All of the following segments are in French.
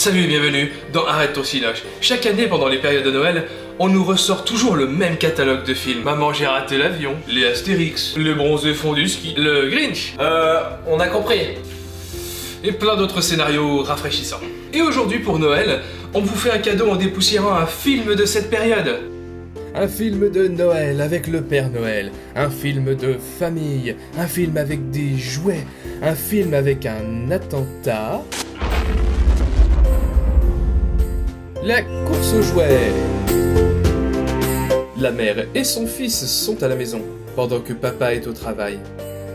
Salut et bienvenue dans Arrête ton cinoche. Chaque année pendant les périodes de Noël, on nous ressort toujours le même catalogue de films. Maman j'ai raté l'avion, les Astérix, les bronzés font du ski, le Grinch. On a compris. Et plein d'autres scénarios rafraîchissants. Et aujourd'hui pour Noël, on vous fait un cadeau en dépoussiérant un film de cette période. Un film de Noël avec le Père Noël, un film de famille, un film avec des jouets, un film avec un attentat... La course aux jouets. La mère et son fils sont à la maison, pendant que papa est au travail.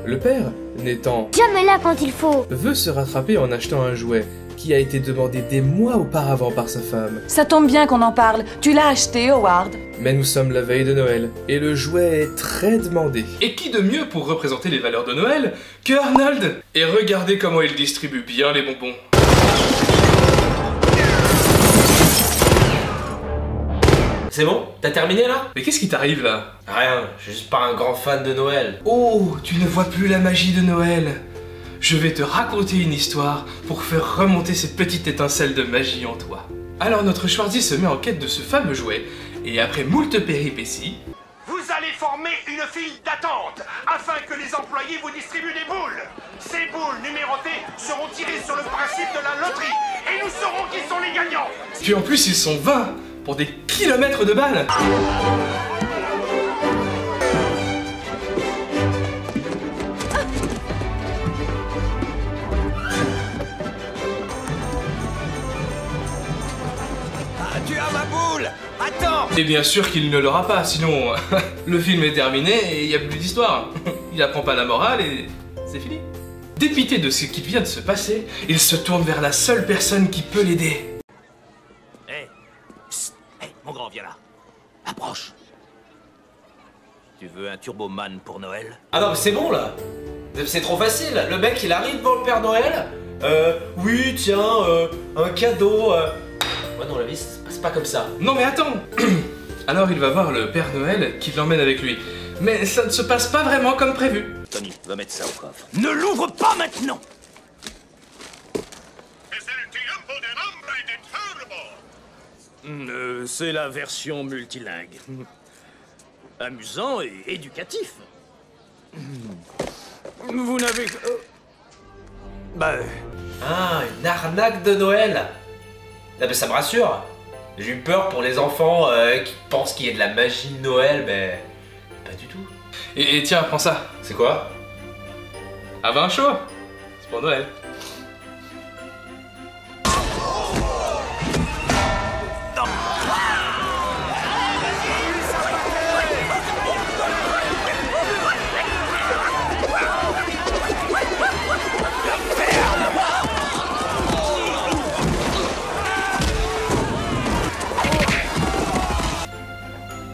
Le père, n'étant jamais là quand il faut, veut se rattraper en achetant un jouet qui a été demandé des mois auparavant par sa femme. Ça tombe bien qu'on en parle. Tu l'as acheté, Howard. Mais nous sommes la veille de Noël, et le jouet est très demandé. Et qui de mieux pour représenter les valeurs de Noël que Arnold? Et regardez comment il distribue bien les bonbons. C'est bon? T'as terminé là? Mais qu'est-ce qui t'arrive là? Rien, je suis juste pas un grand fan de Noël. Oh, tu ne vois plus la magie de Noël. Je vais te raconter une histoire pour faire remonter cette petite étincelle de magie en toi. Alors notre Schwarzy se met en quête de ce fameux jouet, et après moult péripéties... Vous allez former une file d'attente, afin que les employés vous distribuent des boules. Ces boules numérotées seront tirées sur le principe de la loterie, et nous saurons qui sont les gagnants. Puis en plus ils sont 20 pour des kilomètres de balles. Tu as ma boule. Attends. Et bien sûr qu'il ne l'aura pas, sinon le film est terminé et il n'y a plus d'histoire. Il apprend pas la morale et c'est fini. Dépité de ce qui vient de se passer, il se tourne vers la seule personne qui peut l'aider. Hé, mon grand, viens là. Approche. Tu veux un Turboman pour Noël? Ah non mais c'est bon là. C'est trop facile. Le mec il arrive devant le Père Noël. Oui tiens, un cadeau. Ouais non la vie c'est pas comme ça. Non mais attends. Alors il va voir le Père Noël qui l'emmène avec lui. Mais ça ne se passe pas vraiment comme prévu. Tony, va mettre ça au coffre. Ne l'ouvre pas maintenant. C'est la version multilingue. Amusant et éducatif. Vous n'avez... Ah, une arnaque de Noël. Ah bah ça me rassure. J'ai eu peur pour les enfants qui pensent qu'il y a de la magie de Noël, mais pas du tout. Et tiens, prends ça. C'est quoi? Un vin chaud. C'est pour Noël.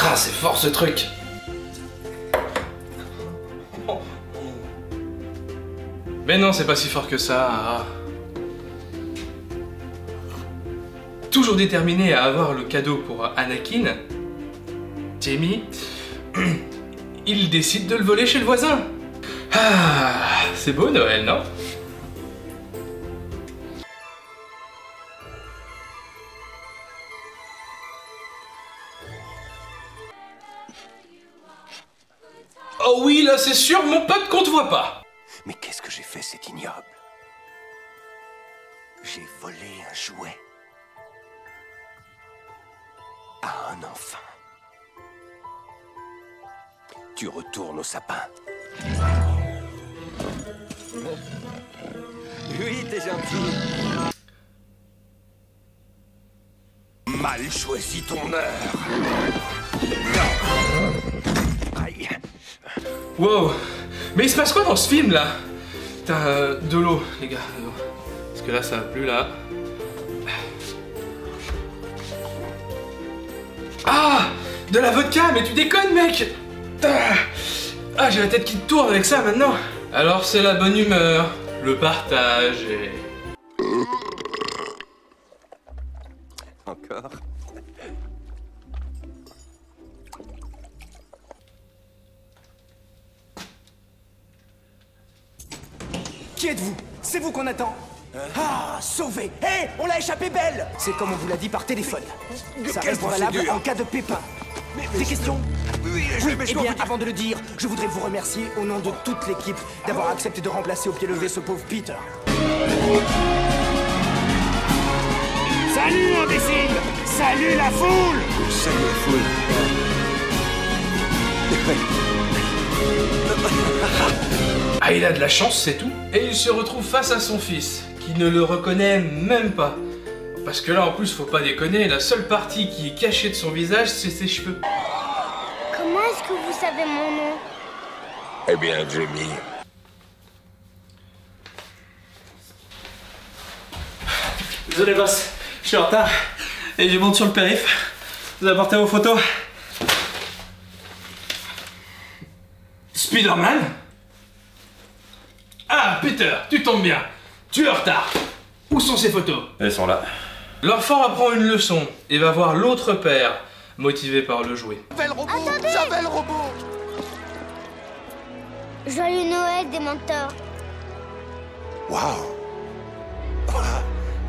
Ah c'est fort ce truc. Mais non, c'est pas si fort que ça. Toujours déterminé à avoir le cadeau pour Anakin, Jamie, il décide de le voler chez le voisin. Ah, c'est beau Noël, non? Oh oui, là c'est sûr, mon pote qu'on te voit pas. Mais qu'est-ce que j'ai fait, c'est ignoble. J'ai volé un jouet à un enfant. Tu retournes au sapin. Oui, t'es gentil. Mal choisi ton heure. Aïe. Wow, mais il se passe quoi dans ce film là? Putain, de l'eau, les gars, de l'eau. Parce que là, ça va plus là. Ah, de la vodka, mais tu déconnes, mec! Ah, j'ai la tête qui tourne avec ça maintenant. Alors, c'est la bonne humeur, le partage et... Encore? Qui êtes-vous? C'est vous qu'on attend. Ah, sauvé. Hé, on l'a échappé belle. C'est comme on vous l'a dit par téléphone. Ça Quelle reste valable procédure? en cas de pépin. Des questions? Oui, mais je Eh dois bien, vous dire- avant de le dire, je voudrais vous remercier au nom de toute l'équipe d'avoir accepté de remplacer au pied levé ce pauvre Peter. Salut, imbécile! Salut la foule! Salut la foule. Ah, il a de la chance, c'est tout. Et il se retrouve face à son fils, qui ne le reconnaît même pas. Parce que là, en plus, faut pas déconner, la seule partie qui est cachée de son visage, c'est ses cheveux. Comment est-ce que vous savez mon nom? Eh bien, Jamie. Désolé boss, je suis en retard et je monte sur le périph'. Vous apportez vos photos? Spider-Man? Ah, Peter, tu tombes bien. Tu es en retard. Où sont ces photos? Elles sont là. L'enfant apprend une leçon et va voir l'autre père, motivé par le jouet. J'avais le robot! J'avais le robot! Joyeux Noël des mentors. Waouh.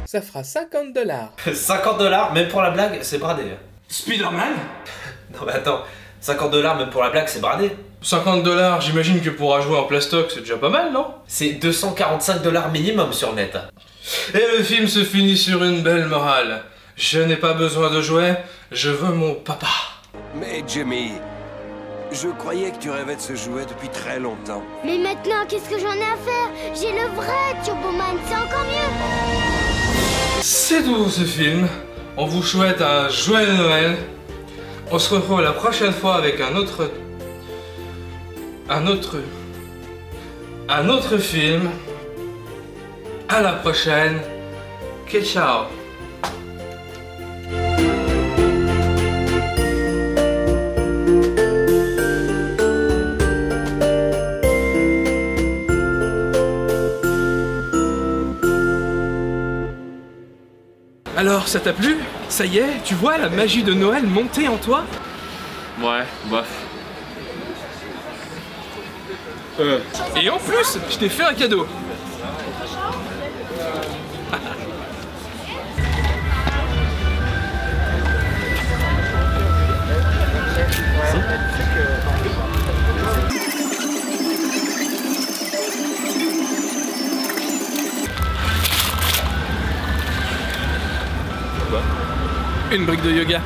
Ça fera $50. $50, même pour la blague, c'est bradé. Spider-Man? Non mais attends, $50 même pour la blague, c'est bradé. $50, j'imagine que pour un jouet en plastoc, c'est déjà pas mal, non? C'est $245 minimum sur net. Et le film se finit sur une belle morale. Je n'ai pas besoin de jouets, je veux mon papa. Mais Jamie, je croyais que tu rêvais de ce jouet depuis très longtemps. Mais maintenant, qu'est-ce que j'en ai à faire? J'ai le vrai Turboman, c'est encore mieux. C'est tout ce film. On vous souhaite un joyeux Noël. On se retrouve la prochaine fois avec un autre film. À la prochaine. Que ciao. Alors, ça t'a plu? Ça y est, tu vois la magie de Noël monter en toi? Ouais, bof. Et en plus, je t'ai fait un cadeau. Une brique de yoga.